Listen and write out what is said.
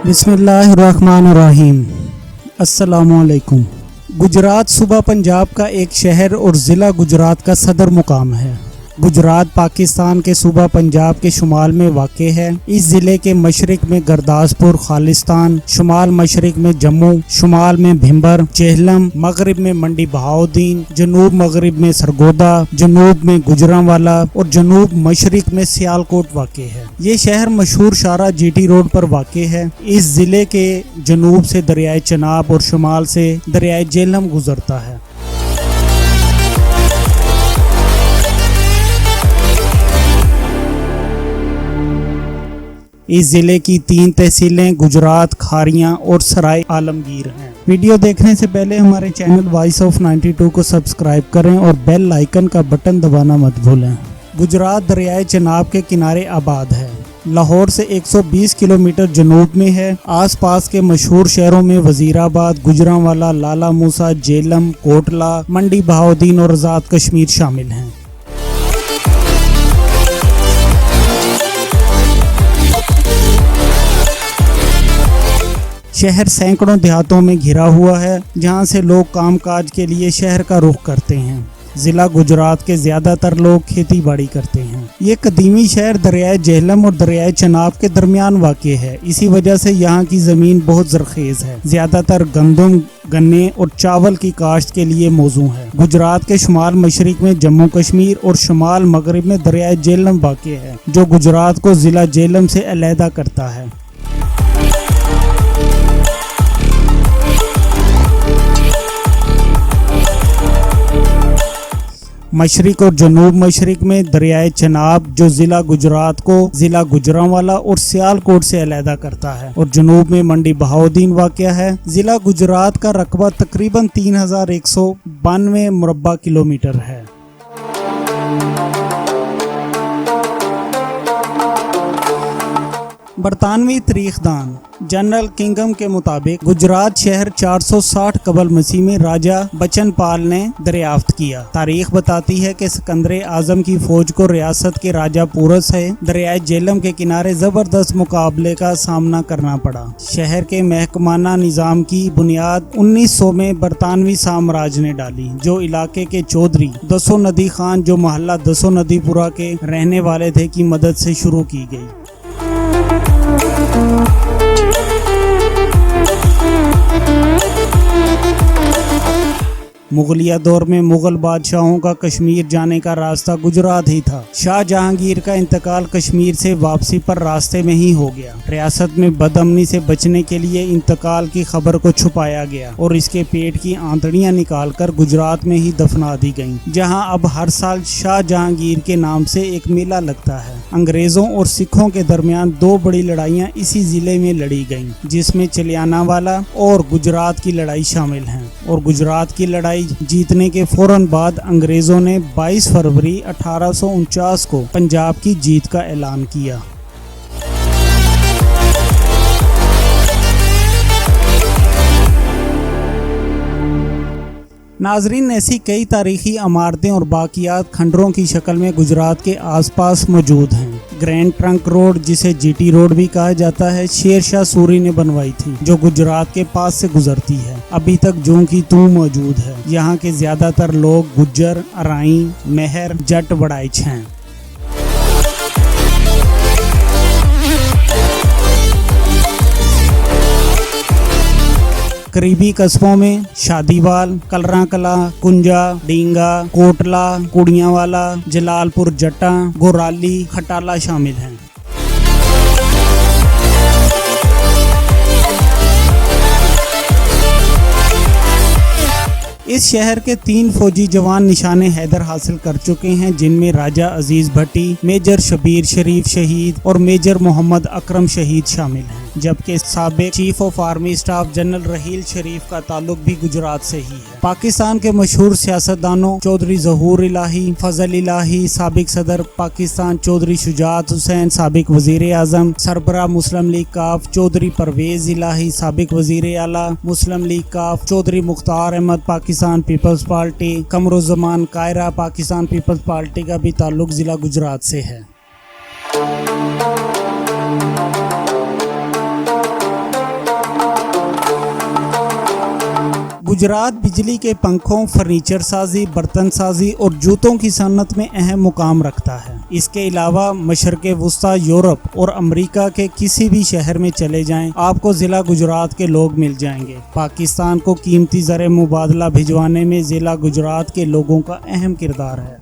बिस्मिल्लाहिर्रहमानिर्रहीम। अस्सलामुअलैकुम। गुजरात सूबा पंजाब का एक शहर और ज़िला गुजरात का सदर मुकाम है। गुजरात पाकिस्तान के सूबा पंजाब के शुमाल में वाक़े है। इस ज़िले के मशरिक में गुरदासपुर खालिस्तान, शुमाल मशरिक में जम्मू, शुमाल में भिंबर चेहलम, मगरिब में मंडी बहाउद्दीन, जनूब मगरिब में सरगोदा, जनूब में गुजरांवाला और जनूब मशरिक में सियालकोट वाक़े है। ये शहर मशहूर शारा जीटी रोड पर वाक़े है। इस ज़िले के जनूब से दरियाए चनाब और शुमाल से दरियाए झेलम गुजरता है। इस जिले की 3 तहसीलें गुजरात, खारियां और सराय आलमगीर हैं। वीडियो देखने से पहले हमारे चैनल वॉइस ऑफ 92 को सब्सक्राइब करें और बेल आइकन का बटन दबाना मत भूलें। गुजरात दरियाए चनाब के किनारे आबाद है। लाहौर से 120 किलोमीटर जनूब में है। आसपास के मशहूर शहरों में वजीराबाद, गुजरांवाला, लाला मूसा, झेलम, कोटला, मंडी बहाउद्दीन और आज़ाद कश्मीर शामिल हैं। शहर सैकड़ों देहातों में घिरा हुआ है, जहां से लोग कामकाज के लिए शहर का रुख करते हैं। जिला गुजरात के ज्यादातर लोग खेती बाड़ी करते हैं। ये कदीमी शहर दरियाए झेलम और दरियाए चनाब के दरमियान वाक़े है। इसी वजह से यहाँ की ज़मीन बहुत ज़रखेज़ है। ज़्यादातर गंदम, गन्ने और चावल की काश्त के लिए मौजू है। गुजरात के शुमाल मशरिक में जम्मू कश्मीर और शुमाल मगरिब में दरियाए झेलम वाक़े है, जो गुजरात को ज़िला झेलम से अलहदा करता है। मशरिक और जनूब मशरिक में दरियाए चनाब, जो ज़िला गुजरात को ज़िला गुजरांवाला और सियालकोट से अलहदा करता है, और जनूब में मंडी बहाउद्दीन वाक़या है। ज़िला गुजरात का रकबा तकरीबन 3192 मुरब्बा किलोमीटर है। बरतानवी तारीखदान जनरल किंगम के मुताबिक गुजरात शहर 460 कबल मसीह में राजा बचनपाल ने दरियाफ्त किया। तारीख बताती है कि सिकंदर आजम की फौज को रियासत के राजा पूरस से दरियाए झेलम के किनारे जबरदस्त मुकाबले का सामना करना पड़ा। शहर के महकमाना निज़ाम की बुनियाद 1900 में बरतानवी साम्राज्य ने डाली, जो इलाके के चौधरी दसो नदी खान, जो मोहल्ला दसो नदीपुरा के रहने वाले थे, की मदद से शुरू की गई। मुगलिया दौर में मुगल बादशाहों का कश्मीर जाने का रास्ता गुजरात ही था। शाह जहांगीर का इंतकाल कश्मीर से वापसी पर रास्ते में ही हो गया। रियासत में बदअमनी से बचने के लिए इंतकाल की खबर को छुपाया गया और इसके पेट की आंतड़ियां निकालकर गुजरात में ही दफना दी गईं, जहां अब हर साल शाह जहांगीर के नाम से एक मेला लगता है। अंग्रेजों और सिखों के दरमियान 2 बड़ी लड़ाइयाँ इसी जिले में लड़ी गईं, जिसमें चलियानावाला और गुजरात की लड़ाई शामिल हैं। और गुजरात की लड़ाई जीतने के फौरन बाद अंग्रेजों ने 22 फरवरी 1849 को पंजाब की जीत का ऐलान किया। नाजरीन, ऐसी कई तारीखी इमारतें और बाकियात खंडरों की शक्ल में गुजरात के आसपास मौजूद हैं। ग्रैंड ट्रंक रोड, जिसे जीटी रोड भी कहा जाता है, शेर शाह सूरी ने बनवाई थी, जो गुजरात के पास से गुजरती है। अभी तक जूं की तू मौजूद है। यहाँ के ज्यादातर लोग गुज्जर, अराई, मेहर, जट वड़ाइच हैं। करीबी कस्बों में शादीवाल, कलरा कला, कुंजा, डींगा, कोटला, कुड़ियावाला, जलालपुर जट्टा, गोराली, खटाला शामिल हैं। इस शहर के 3 फौजी जवान निशाने हैदर हासिल कर चुके हैं, जिनमें राजा अजीज भट्टी, मेजर शबीर शरीफ शहीद और मेजर मोहम्मद अकरम शहीद शामिल हैं। जबकि साबिक chief of army staff general Raheel Sharif का ताल्लुक भी गुजरात से ही है। पाकिस्तान के मशहूर सियासतदानों चौधरी ज़हूर इलाही, फजल इलाही, साबिक सदर पाकिस्तान चौधरी शुजात हुसैन, साबिक वजीर आजम, सरबराह मुस्लिम लीग काफ चौधरी परवेज इलाही, साबिक वजीर आला मुस्लिम लीग काफ चौधरी मुख्तार अहमद पाकिस्तान पीपल्स पार्टी, कमरुज़्ज़मान कायरा पाकिस्तान पीपल्स पार्टी का भी ताल्लुक जिला गुजरात से है। गुजरात बिजली के पंखों, फर्नीचर साजी, बर्तन साजी और जूतों की सन्नत में अहम मुकाम रखता है। इसके अलावा मशरक़े वुस्ता, यूरोप और अमेरिका के किसी भी शहर में चले जाएं, आपको ज़िला गुजरात के लोग मिल जाएंगे। पाकिस्तान को कीमती ज़र मुबादला भिजवाने में ज़िला गुजरात के लोगों का अहम किरदार है।